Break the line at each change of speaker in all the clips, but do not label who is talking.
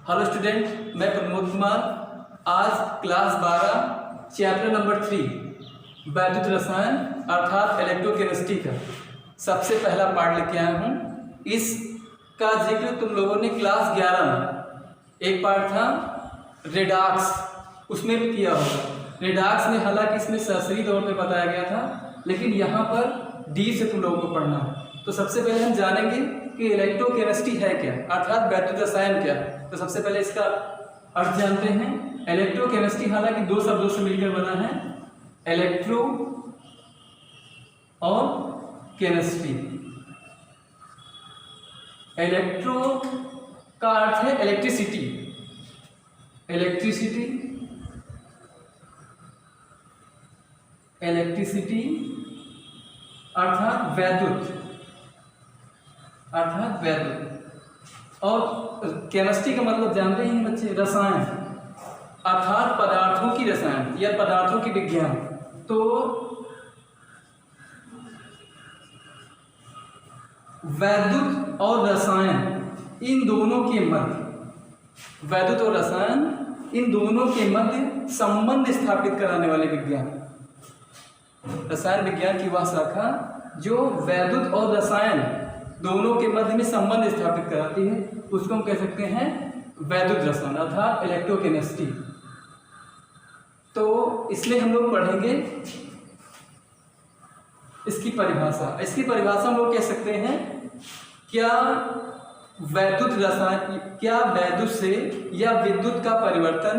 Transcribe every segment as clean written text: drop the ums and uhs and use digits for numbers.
Hello student, मैं प्रमोद कुमार। आज class 12 chapter number 3 वैद्युत रसायन अर्थात इलेक्ट्रोकेमिस्ट्री का सबसे पहला पार्ट लेके आया हूँ। इसका जिक्र तुम लोगों ने क्लास 11 में एक पार्ट था रेडॉक्स, उसमें भी किया होगा। रेडॉक्स में हालांकि इसमें शास्त्रीय तौर पे बताया गया था, लेकिन यहाँ पर डी से तुम लोगों को पढ़ना है। तो सबसे पहले हम जानेंगे कि इलेक्ट्रोकेमिस्ट्री है क्या, अर्थात वैद्युत रसायन क्या है। तो सबसे पहले इसका अर्थ जानते हैं। इलेक्ट्रोकेमिस्ट्री हालांकि दो शब्दों से मिलकर बना है, इलेक्ट्रो और केमिस्ट्री। इलेक्ट्रो का अर्थ है इलेक्ट्रिसिटी, इलेक्ट्रिसिटी, इलेक्ट्रिसिटी अर्थात वैद्युत, अर्थात वैद्युत। और केमिस्ट्री का मतलब जानते हैं बच्चे, रसायन अर्थात पदार्थों की रसायन या पदार्थों की विज्ञान। तो वैद्युत और रसायन इन दोनों के मध्य, वैद्युत और रसायन इन दोनों के मध्य संबंध स्थापित कराने वाले विज्ञान, रसायन विज्ञान की वह शाखा जो वैद्युत और रसायन दोनों के मध्य में संबंध स्थापित कराती है, उसको हम कह सकते हैं वैद्युत रसायन अर्थात इलेक्ट्रोकेमिस्ट्री। तो इसलिए हम लोग पढ़ेंगे इसकी परिभाषा। इसकी परिभाषा हम लोग कह सकते हैं, क्या वैद्युत रसायन, क्या वैद्युत से या विद्युत का परिवर्तन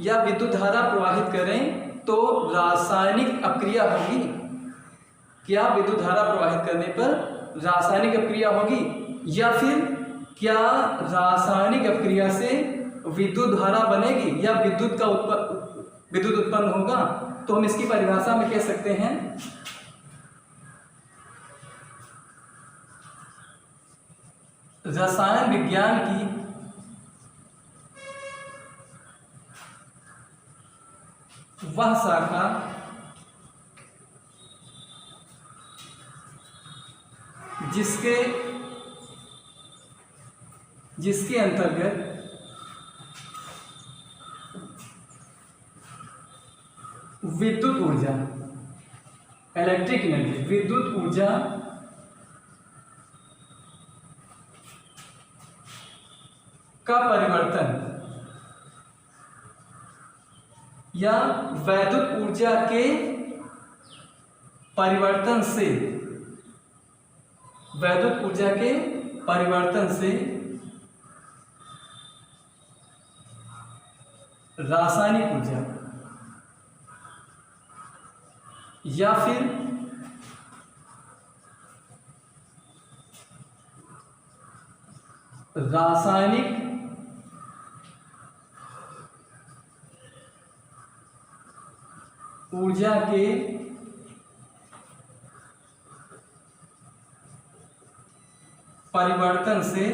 या विद्युत धारा प्रवाहित करें तो रासायनिक अपक्रिया होगी। क्या विद्युत धारा प्रवाहित करने पर रासायनिक अपक्रिया होगी, या फिर क्या रासायनिक अपक्रिया से विद्युत धारा बनेगी या विद्युत उत्पन्न होगा। तो हम इसकी परिभाषा में कह सकते हैं रसायन विज्ञान की वह शाखा जिसके अंतर्गत विद्युत ऊर्जा, इलेक्ट्रिक एनर्जी, विद्युत ऊर्जा का परिवर्तन या वैद्युत ऊर्जा के परिवर्तन से, वैद्युत ऊर्जा के परिवर्तन से रासायनिक ऊर्जा या फिर रासायनिक ऊर्जा के परिवर्तन से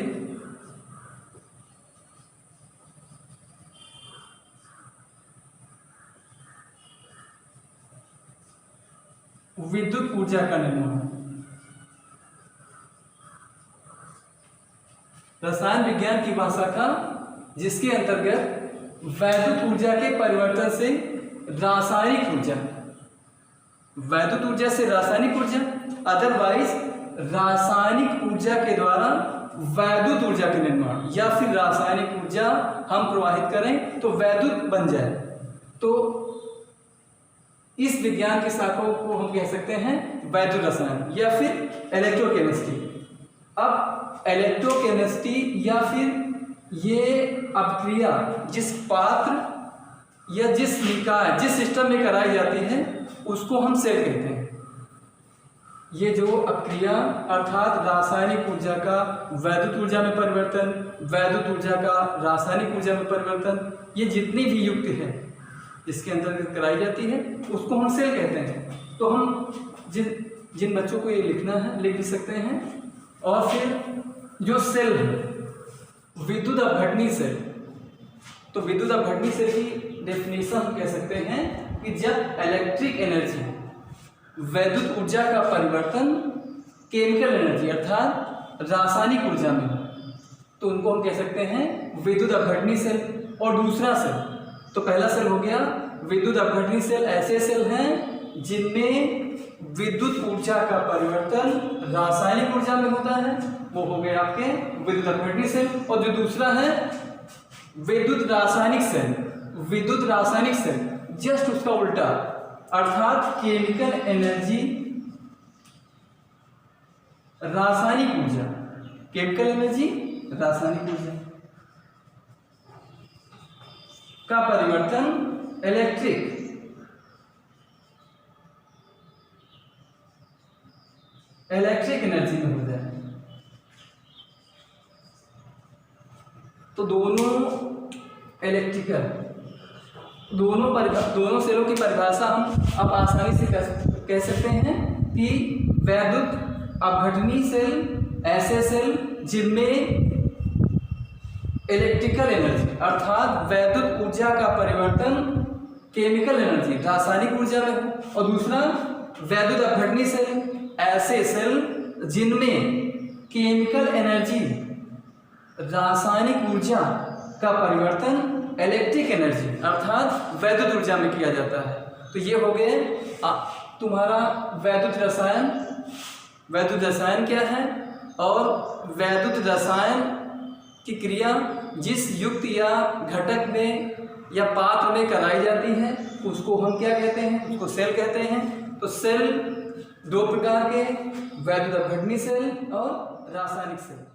विद्युत ऊर्जा का निर्माण। रसायन विज्ञान की भाषा का जिसके अंतर्गत वैद्युत ऊर्जा के परिवर्तन से रासायनिक ऊर्जा, वैद्युत ऊर्जा से रासायनिक ऊर्जा, अदरवाइज रासायनिक ऊर्जा के द्वारा वैद्युत ऊर्जा के निर्माण, या फिर रासायनिक ऊर्जा हम प्रवाहित करें तो वैद्युत बन जाए। तो इस विज्ञान की शाखाओं को हम कह सकते हैं वैद्युत रसायन या फिर इलेक्ट्रोकेमिस्ट्री। अब इलेक्ट्रोकेमिस्ट्री या फिर ये अपक्रिया जिस पात्र या जिस निकाय, जिस सिस्टम में कराई जाती है उसको हम सेल कहते हैं। ये जो अपक्रिया अर्थात रासायनिक ऊर्जा का वैद्युत ऊर्जा में परिवर्तन, वैद्युत ऊर्जा का रासायनिक ऊर्जा में परिवर्तन, ये जितनी भी युक्त है जिसके अंतर्गत कराई जाती है उसको हम सेल कहते हैं। तो हम जिन बच्चों को ये लिखना है लिख भी सकते हैं। और फिर जो सेल है विद्युत अपघटनी सेल, तो विद्युत अपघटनी सेल की डेफिनेशन हम कह सकते हैं कि जब इलेक्ट्रिक एनर्जी, वैद्युत ऊर्जा का परिवर्तन केमिकल एनर्जी अर्थात रासायनिक ऊर्जा में, तो उनको हम कह सकते हैं विद्युत अपघटनी सेल। और दूसरा सेल, तो पहला सेल हो गया विद्युत अपघटनी सेल, ऐसे सेल हैं जिनमें विद्युत ऊर्जा का परिवर्तन रासायनिक ऊर्जा में होता है, वो हो गए आपके विद्युत अपघटनी सेल। और जो दूसरा है विद्युत रासायनिक सेल, विद्युत रासायनिक सेल जस्ट उसका उल्टा, अर्थात केमिकल एनर्जी रासायनिक ऊर्जा, केमिकल एनर्जी रासायनिक ऊर्जा का परिवर्तन इलेक्ट्रिक एनर्जी में हो जाए। तो दोनों इलेक्ट्रिकल, दोनों सेलों की परिभाषा हम अब आसानी से कह सकते हैं कि वैद्युत अपघटनी सेल ऐसे सेल जिनमें इलेक्ट्रिकल एनर्जी अर्थात वैद्युत ऊर्जा का परिवर्तन केमिकल एनर्जी रासायनिक ऊर्जा में हो, और दूसरा वैद्युत अपघटनी सेल ऐसे सेल जिनमें केमिकल एनर्जी रासायनिक ऊर्जा का परिवर्तन इलेक्ट्रिक एनर्जी अर्थात वैद्युत ऊर्जा में किया जाता है। तो ये हो गए तुम्हारा वैद्युत रसायन। वैद्युत रसायन क्या है, और वैद्युत रसायन की क्रिया जिस युक्त या घटक में या पात्र में कराई जाती है उसको हम क्या कहते हैं, उसको सेल कहते हैं। तो सेल दो प्रकार के, वैद्युत अपघटनी सेल और रासायनिक सेल।